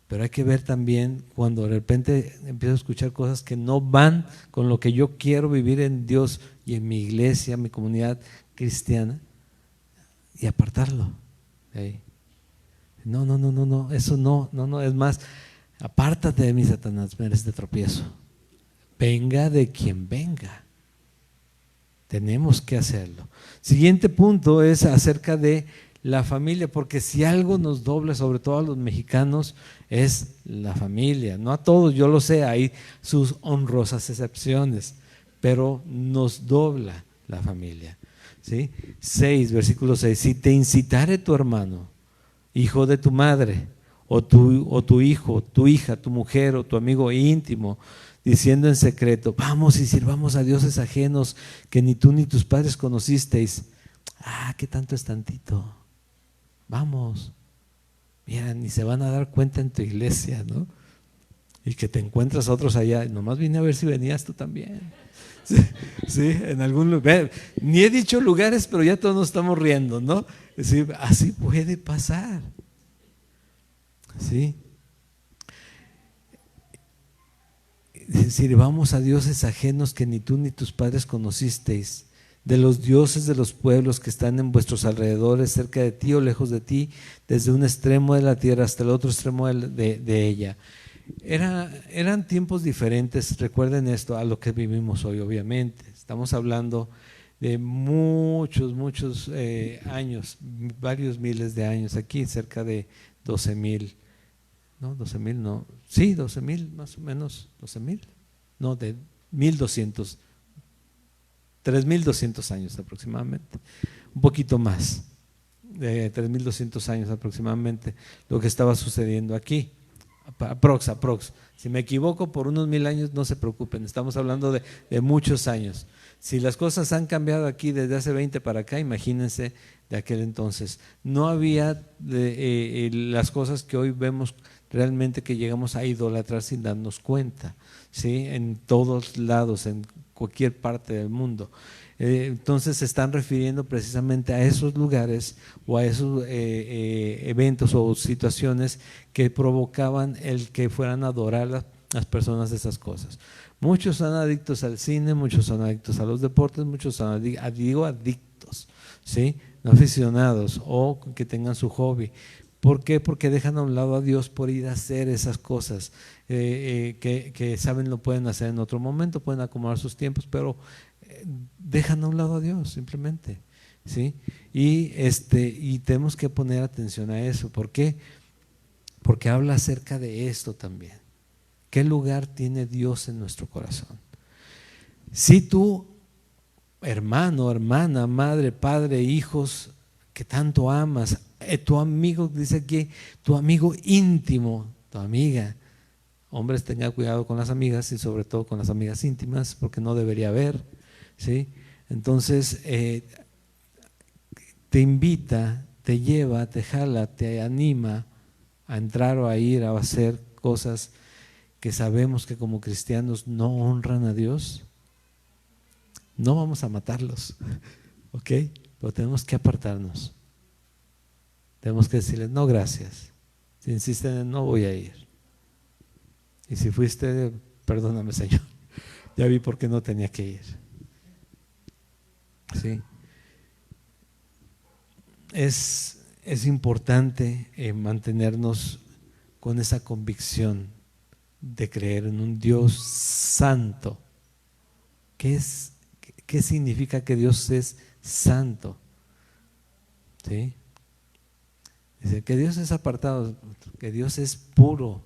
Pero hay que ver también cuando de repente empiezo a escuchar cosas que no van con lo que yo quiero vivir en Dios y en mi iglesia, mi comunidad cristiana, y apartarlo de ahí. No, no, no, no, no, eso no, no, no, es más, apártate de mí, Satanás, me eres de tropiezo. Venga de quien venga. Tenemos que hacerlo. Siguiente punto es acerca de la familia, porque si algo nos dobla, sobre todo a los mexicanos, es la familia. No a todos, yo lo sé, hay sus honrosas excepciones, pero nos dobla la familia. ¿Sí? 6, versículo 6, si te incitare tu hermano, hijo de tu madre, o tu hijo, tu hija, tu mujer o tu amigo íntimo, diciendo en secreto, vamos y sirvamos a dioses ajenos que ni tú ni tus padres conocisteis. ¿Qué tanto es tantito? Vamos, mira, ni se van a dar cuenta en tu iglesia, ¿no? Y que te encuentras a otros allá, nomás vine a ver si venías tú también. Sí, sí, en algún lugar, ni he dicho lugares, pero ya todos nos estamos riendo, ¿no? Sí, así puede pasar. ¿Sí? Sirvamos a dioses ajenos que ni tú ni tus padres conocisteis, de los dioses de los pueblos que están en vuestros alrededores, cerca de ti o lejos de ti, desde un extremo de la tierra hasta el otro extremo de ella. Eran tiempos diferentes, recuerden esto, a lo que vivimos hoy, obviamente. Estamos hablando de muchos años, varios miles de años, aquí cerca de 12,000. No, 12,000 no, sí, 12,000 más o menos, 12,000, no, de 1,200, 3,200 años aproximadamente, un poquito más, de 3,200 años aproximadamente, lo que estaba sucediendo aquí, aprox. Si me equivoco por unos 1,000 años, no se preocupen, estamos hablando de muchos años. Si las cosas han cambiado aquí desde hace 20 para acá, imagínense de aquel entonces. No había las cosas que hoy vemos realmente, que llegamos a idolatrar sin darnos cuenta, ¿sí? En todos lados, en cualquier parte del mundo. Entonces se están refiriendo precisamente a esos lugares o a esos eventos o situaciones que provocaban el que fueran a adorar las personas de esas cosas. Muchos son adictos al cine, muchos son adictos a los deportes, muchos son adictos, ¿sí? No aficionados o que tengan su hobby. ¿Por qué? Porque dejan a un lado a Dios por ir a hacer esas cosas que saben lo pueden hacer en otro momento, pueden acomodar sus tiempos, pero dejan a un lado a Dios simplemente, ¿sí? Y tenemos que poner atención a eso. ¿Por qué? Porque habla acerca de esto también. ¿Qué lugar tiene Dios en nuestro corazón? Si tú, hermano, hermana, madre, padre, hijos que tanto amas, tu amigo, dice aquí, tu amigo íntimo, tu amiga. Hombres, tengan cuidado con las amigas y sobre todo con las amigas íntimas, porque no debería haber, ¿sí? Entonces, te invita, te lleva, te jala, te anima a entrar o a ir a hacer cosas que sabemos que como cristianos no honran a Dios. No vamos a matarlos, ¿ok? Pero tenemos que apartarnos. Tenemos que decirles, no, gracias. Si insisten en no, voy a ir. Y si fuiste, perdóname, Señor. Ya vi por qué no tenía que ir. ¿Sí? Es importante mantenernos con esa convicción de creer en un Dios santo. ¿Qué significa que Dios es santo? ¿Sí? Dice que Dios es apartado, que Dios es puro.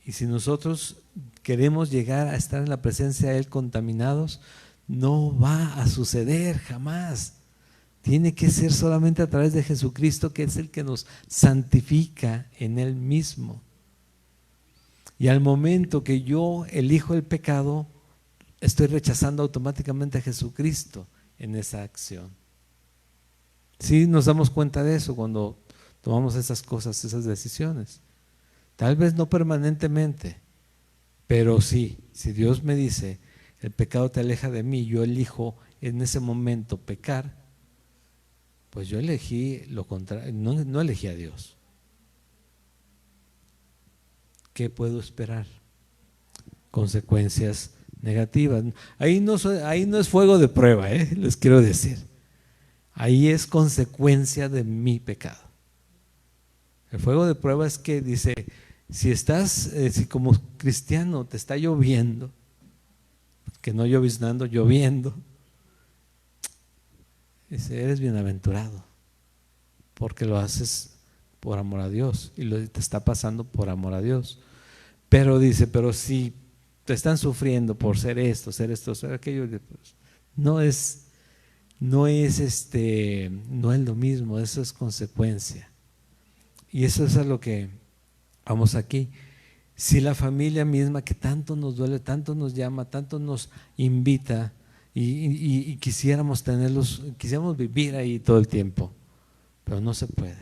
Y si nosotros queremos llegar a estar en la presencia de Él contaminados, no va a suceder jamás. Tiene que ser solamente a través de Jesucristo, que es el que nos santifica en Él mismo. Y al momento que yo elijo el pecado, estoy rechazando automáticamente a Jesucristo en esa acción. Sí nos damos cuenta de eso cuando tomamos esas cosas, esas decisiones. Tal vez no permanentemente, pero sí, si Dios me dice, el pecado te aleja de mí, yo elijo en ese momento pecar, pues yo elegí lo contrario, no elegí a Dios. ¿Qué puedo esperar? Consecuencias negativas. Ahí no es fuego de prueba, les quiero decir. Ahí es consecuencia de mi pecado. El fuego de prueba es que dice, si como cristiano te está lloviendo, que no lloviznando, lloviendo, dice, eres bienaventurado, porque lo haces por amor a Dios y te está pasando por amor a Dios. Pero dice, pero si te están sufriendo por ser esto, ser aquello, pues, no es lo mismo, eso es consecuencia. Y eso es a lo que vamos aquí. Si la familia misma que tanto nos duele, tanto nos llama, tanto nos invita y quisiéramos vivir ahí todo el tiempo, pero no se puede.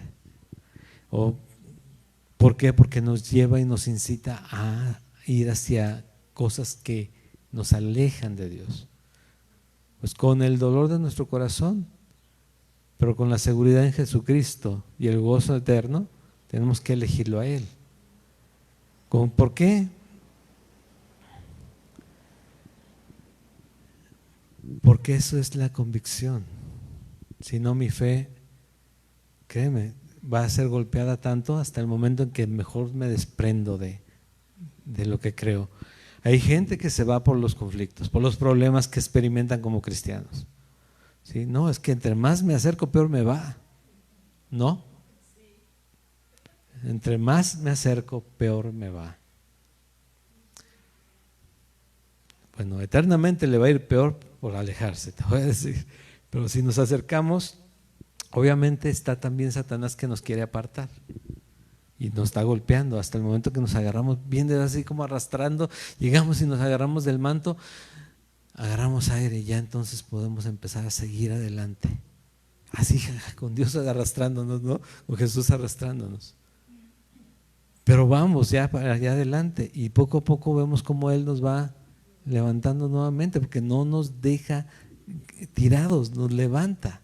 ¿Por qué? Porque nos lleva y nos incita a ir hacia cosas que nos alejan de Dios. Pues con el dolor de nuestro corazón, pero con la seguridad en Jesucristo y el gozo eterno, tenemos que elegirlo a Él. ¿Por qué? Porque eso es la convicción. Si no, mi fe, créeme, va a ser golpeada tanto hasta el momento en que mejor me desprendo de lo que creo. Hay gente que se va por los conflictos, por los problemas que experimentan como cristianos. ¿Sí? No, es que entre más me acerco, peor me va. ¿No? Entre más me acerco, peor me va. Bueno, eternamente le va a ir peor por alejarse, te voy a decir. Pero si nos acercamos, obviamente está también Satanás que nos quiere apartar y nos está golpeando hasta el momento que nos agarramos bien así como arrastrando, llegamos y nos agarramos del manto, agarramos aire y ya entonces podemos empezar a seguir adelante. Así con Dios arrastrándonos, ¿no? Con Jesús arrastrándonos. Pero vamos ya para allá adelante y poco a poco vemos cómo Él nos va levantando nuevamente, porque no nos deja tirados, nos levanta.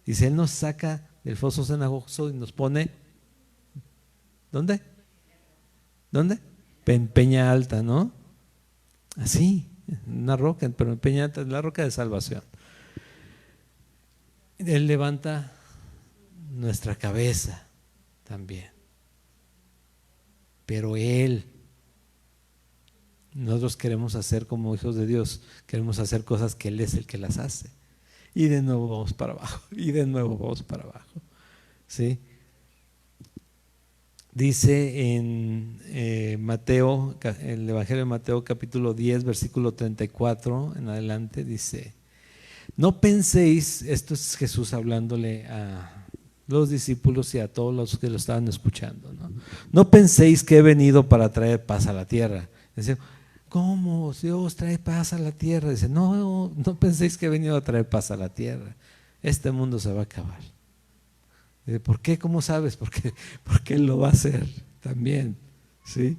Dice, Él nos saca del foso cenagoso y nos pone, ¿dónde? En peña alta, ¿no? Así, una roca, pero en peña alta, la roca de salvación. Él levanta nuestra cabeza también. Pero nosotros queremos hacer como hijos de Dios, queremos hacer cosas que Él es el que las hace. Y de nuevo vamos para abajo, y de nuevo vamos para abajo. ¿Sí? Dice en Mateo, el Evangelio de Mateo capítulo 10, versículo 34 en adelante, dice, no penséis, esto es Jesús hablándole a los discípulos y a todos los que lo estaban escuchando, no penséis que he venido para traer paz a la tierra. Dice, ¿cómo Dios trae paz a la tierra? Dice, no penséis que he venido a traer paz a la tierra. Este mundo se va a acabar. Dice, ¿por qué? ¿Cómo sabes? Porque Él lo va a hacer también, ¿sí?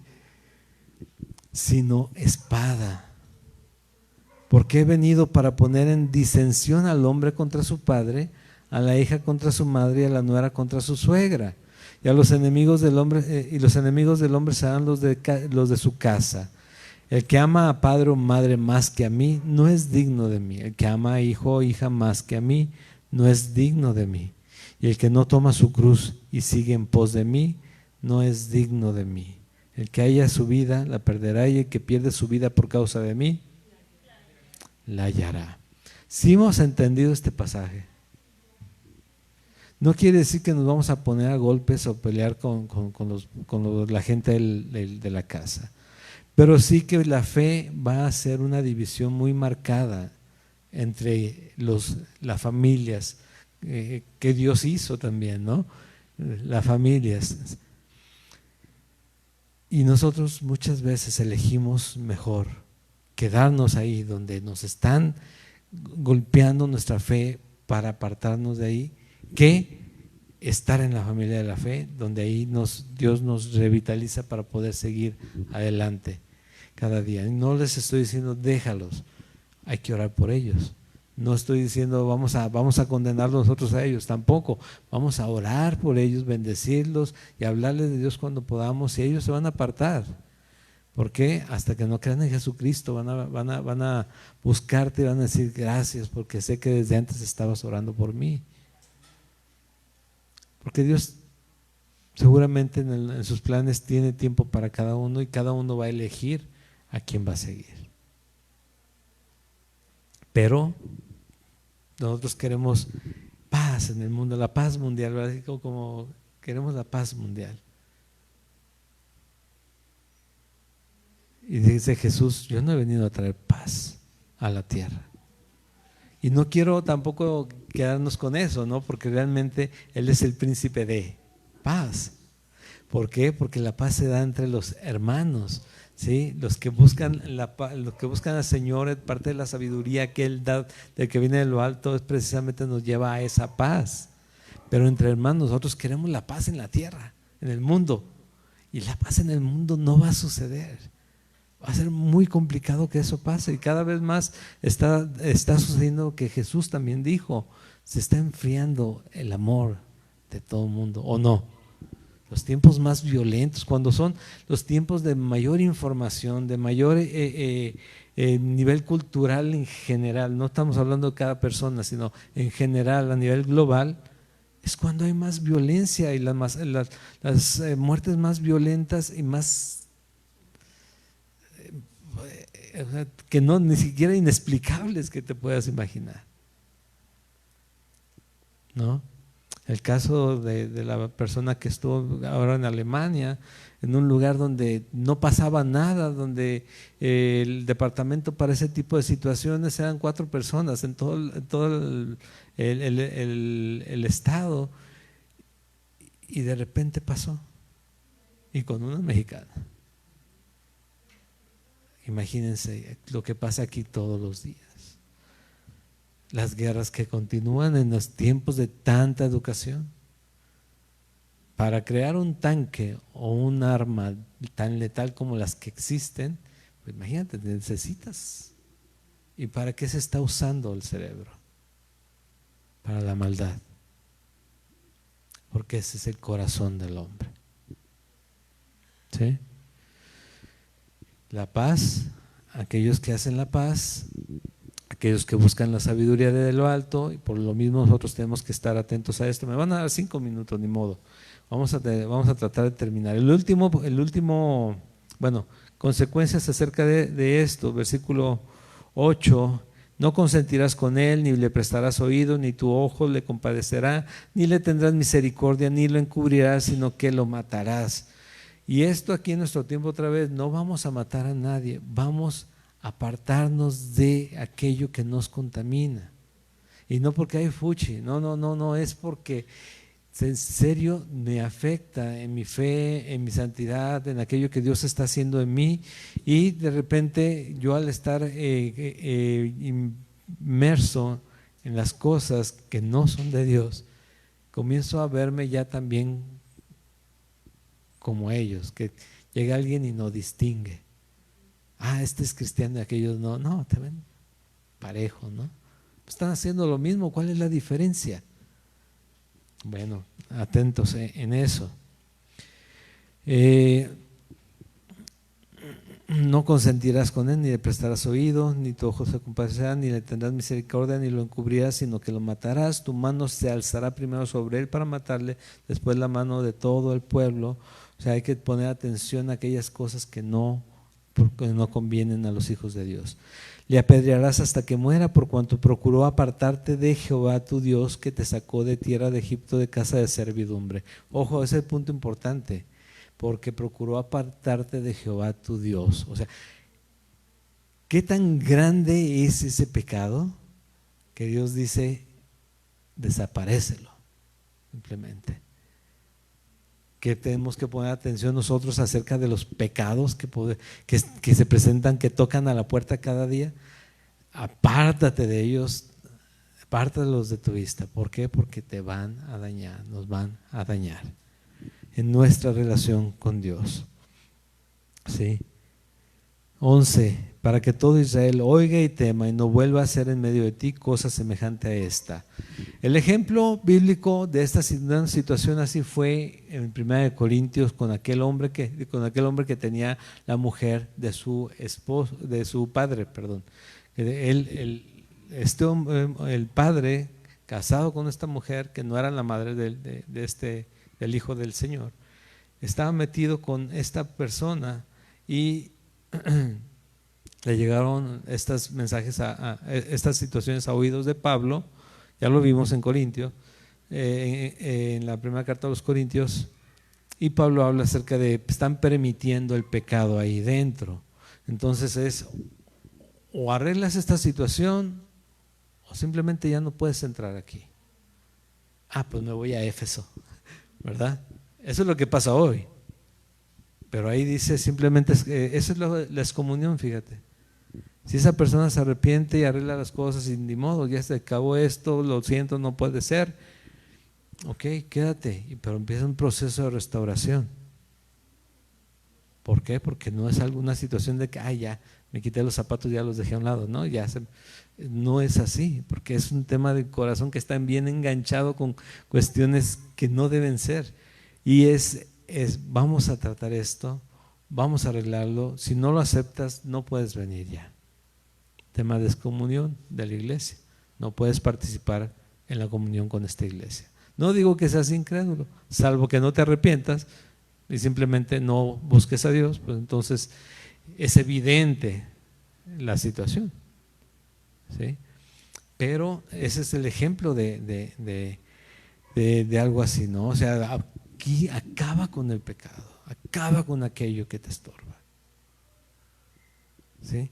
Sino espada. Porque he venido para poner en disensión al hombre contra su padre, a la hija contra su madre y a la nuera contra su suegra. Y a los enemigos del hombre, y los enemigos del hombre serán los de su casa. El que ama a padre o madre más que a mí, no es digno de mí. El que ama a hijo o hija más que a mí, no es digno de mí. Y el que no toma su cruz y sigue en pos de mí, no es digno de mí. El que haya su vida, la perderá, y el que pierde su vida por causa de mí, la hallará. Si hemos entendido este pasaje, no quiere decir que nos vamos a poner a golpes o pelear con la gente de la casa, pero sí que la fe va a ser una división muy marcada entre las familias que Dios hizo también, ¿no? Las familias. Y nosotros muchas veces elegimos mejor quedarnos ahí donde nos están golpeando nuestra fe para apartarnos de ahí, que estar en la familia de la fe, donde ahí Dios nos revitaliza para poder seguir adelante cada día. Y no les estoy diciendo déjalos, hay que orar por ellos, No estoy diciendo vamos a condenarlos nosotros a ellos, tampoco. Vamos a orar por ellos, bendecirlos y hablarles de Dios cuando podamos, y ellos se van a apartar. ¿Por qué? Hasta que no crean en Jesucristo van a buscarte y van a decir gracias porque sé que desde antes estabas orando por mí. Porque Dios seguramente en sus planes tiene tiempo para cada uno y cada uno va a elegir a quién va a seguir. Pero nosotros queremos paz en el mundo, la paz mundial, ¿verdad? Como queremos la paz mundial. Y dice Jesús, yo no he venido a traer paz a la tierra. Y no quiero tampoco quedarnos con eso, ¿no? Porque realmente Él es el príncipe de paz. ¿Por qué? Porque la paz se da entre los hermanos, ¿sí? Los que buscan al Señor, parte de la sabiduría que Él da, del que viene de lo alto, es precisamente nos lleva a esa paz. Pero entre hermanos, nosotros queremos la paz en la tierra, en el mundo. Y la paz en el mundo no va a suceder. Va a ser muy complicado que eso pase, y cada vez más está sucediendo que Jesús también dijo, se está enfriando el amor de todo el mundo, ¿o no? Los tiempos más violentos, cuando son los tiempos de mayor información, de mayor nivel cultural en general, no estamos hablando de cada persona, sino en general a nivel global, es cuando hay más violencia y las muertes más violentas y más que no, ni siquiera inexplicables que te puedas imaginar, ¿no? El caso de la persona que estuvo ahora en Alemania, en un lugar donde no pasaba nada, donde el departamento para ese tipo de situaciones eran 4 personas en todo el estado, y de repente pasó, y con una mexicana. Imagínense lo que pasa aquí todos los días. Las guerras que continúan en los tiempos de tanta educación. Para crear un tanque o un arma tan letal como las que existen, pues imagínate, necesitas. ¿Y para qué se está usando el cerebro? Para la maldad. Porque ese es el corazón del hombre. ¿Sí? La paz, aquellos que hacen la paz, aquellos que buscan la sabiduría de lo alto, y por lo mismo nosotros tenemos que estar atentos a esto. Me van a dar 5 minutos, ni modo. Vamos a tratar de terminar. El último, bueno, consecuencias acerca de esto, versículo 8. No consentirás con él, ni le prestarás oído, ni tu ojo le compadecerá, ni le tendrás misericordia, ni lo encubrirás, sino que lo matarás. Y esto aquí en nuestro tiempo otra vez, no vamos a matar a nadie, vamos a apartarnos de aquello que nos contamina. Y no porque hay fuchi, no, es porque en serio me afecta en mi fe, en mi santidad, en aquello que Dios está haciendo en mí, y de repente yo al estar inmerso en las cosas que no son de Dios, comienzo a verme ya también como ellos, que llega alguien y no distingue. Este es cristiano y aquellos no, te ven parejo, ¿no? Están haciendo lo mismo, ¿cuál es la diferencia? Bueno, atentos en eso. No consentirás con él, ni le prestarás oído, ni tu ojo se compadecerá, ni le tendrás misericordia, ni lo encubrirás, sino que lo matarás. Tu mano se alzará primero sobre él para matarle, después la mano de todo el pueblo. O sea, hay que poner atención a aquellas cosas que no convienen a los hijos de Dios. Le apedrearás hasta que muera, por cuanto procuró apartarte de Jehová tu Dios, que te sacó de tierra de Egipto, de casa de servidumbre. Ojo, ese es el punto importante, porque procuró apartarte de Jehová tu Dios. O sea, ¿qué tan grande es ese pecado? Que Dios dice, desaparécelo, simplemente. Que tenemos que poner atención nosotros acerca de los pecados que se presentan, que tocan a la puerta cada día. Apártate de ellos, apártalos de tu vista. ¿Por qué? Porque te van a dañar, nos van a dañar en nuestra relación con Dios. ¿Sí? 11. Para que todo Israel oiga y tema y no vuelva a hacer en medio de ti cosa semejante a esta. El ejemplo bíblico de esta situación así fue en 1 Corintios con aquel hombre que tenía la mujer de su esposo, de su padre, perdón. El padre casado con esta mujer que no era la madre del hijo del Señor, estaba metido con esta persona y le llegaron estos mensajes, estas situaciones a oídos de Pablo. Ya lo vimos en Corintios, en la primera carta a los Corintios, y Pablo habla acerca de están permitiendo el pecado ahí dentro. Entonces es o arreglas esta situación o simplemente ya no puedes entrar aquí. Pues me voy a Éfeso, ¿verdad? Eso es lo que pasa hoy. Pero ahí dice simplemente, eso es la excomunión, fíjate. Si esa persona se arrepiente y arregla las cosas y ni modo, ya se acabó esto, lo siento, no puede ser, ok, quédate, pero empieza un proceso de restauración. ¿Por qué? Porque no es alguna situación de que, ya me quité los zapatos, ya los dejé a un lado, ¿no? No es así, porque es un tema del corazón que está bien enganchado con cuestiones que no deben ser. Y vamos a tratar esto, vamos a arreglarlo, si no lo aceptas, no puedes venir ya. Tema de excomunión de la iglesia, no puedes participar en la comunión con esta iglesia. No digo que seas incrédulo, salvo que no te arrepientas y simplemente no busques a Dios, pues entonces es evidente la situación, ¿sí? Pero ese es el ejemplo de algo así, ¿no? O sea, aquí acaba con el pecado, acaba con aquello que te estorba, ¿sí?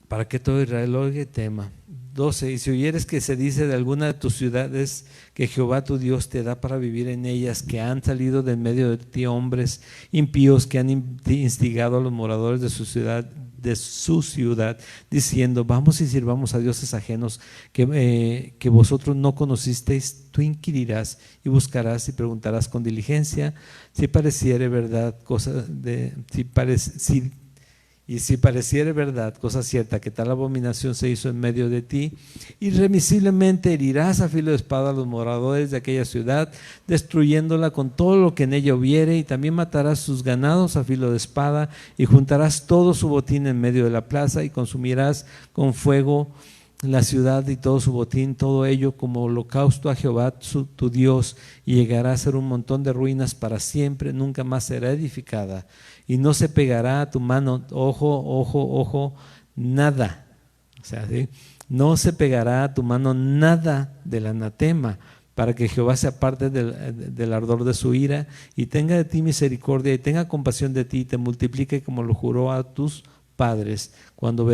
Para que todo Israel oiga y tema. 12. Y si oyeres que se dice de alguna de tus ciudades que Jehová tu Dios te da para vivir en ellas, que han salido de medio de ti hombres impíos que han instigado a los moradores de su ciudad, diciendo, vamos y sirvamos a dioses ajenos que vosotros no conocisteis, tú inquirirás y buscarás y preguntarás con diligencia si pareciere verdad si pareciere verdad, cosa cierta, que tal abominación se hizo en medio de ti, irremisiblemente herirás a filo de espada a los moradores de aquella ciudad, destruyéndola con todo lo que en ella hubiere, y también matarás sus ganados a filo de espada, y juntarás todo su botín en medio de la plaza, y consumirás con fuego la ciudad y todo su botín, todo ello como holocausto a Jehová tu Dios, y llegará a ser un montón de ruinas para siempre, nunca más será edificada. Y no se pegará a tu mano, ojo, nada. O sea, ¿sí? No se pegará a tu mano nada del anatema, para que Jehová se aparte del ardor de su ira y tenga de ti misericordia y tenga compasión de ti y te multiplique como lo juró a tus padres, cuando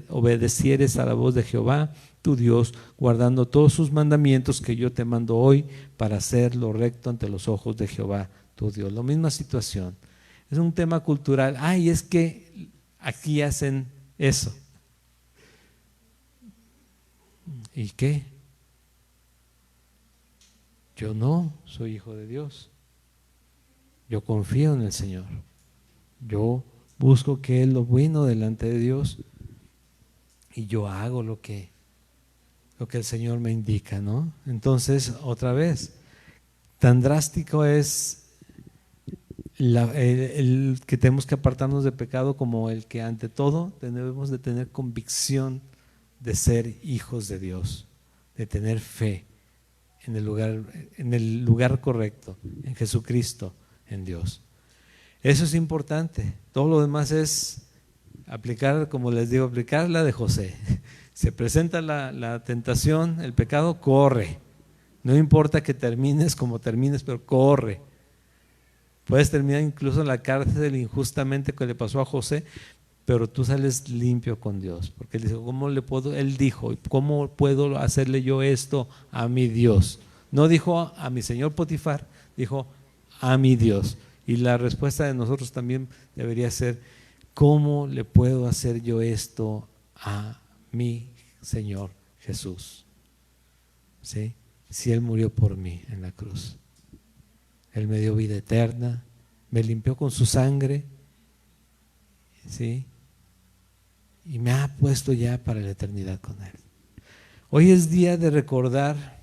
obedecieres a la voz de Jehová tu Dios, guardando todos sus mandamientos que yo te mando hoy para hacer lo recto ante los ojos de Jehová tu Dios. La misma situación. Es un tema cultural. Es que aquí hacen eso. ¿Y qué? Yo no soy hijo de Dios. Yo confío en el Señor. Yo busco que es lo bueno delante de Dios y yo hago lo que el Señor me indica, ¿no? Entonces, otra vez, tan drástico es el que tenemos que apartarnos de pecado como el que ante todo debemos de tener convicción de ser hijos de Dios, de tener fe en el lugar correcto, en Jesucristo, en Dios. Eso es importante. Todo lo demás es aplicar, como les digo, aplicar la de José. Se presenta la tentación, el pecado, corre. No importa que termines como termines, pero corre. Puedes terminar incluso en la cárcel injustamente que le pasó a José, pero tú sales limpio con Dios, porque él dijo, él dijo, ¿cómo puedo hacerle yo esto a mi Dios? No dijo a mi señor Potifar, dijo a mi Dios. Y la respuesta de nosotros también debería ser, ¿cómo le puedo hacer yo esto a mi Señor Jesús? ¿Sí? Si Él murió por mí en la cruz. Él me dio vida eterna, me limpió con su sangre ¿sí? Y me ha puesto ya para la eternidad con Él. Hoy es día de recordar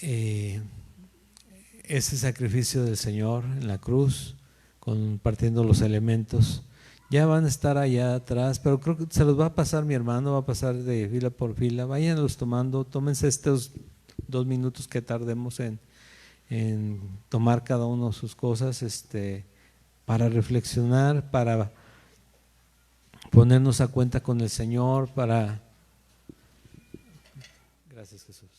ese sacrificio del Señor en la cruz, compartiendo los elementos. Ya van a estar allá atrás, pero creo que se los va a pasar mi hermano, va a pasar de fila por fila. Váyanlos tomando, tómense estos 2 minutos que tardemos en tomar cada uno sus cosas, para reflexionar, para ponernos a cuenta con el Señor, para… Gracias, Jesús.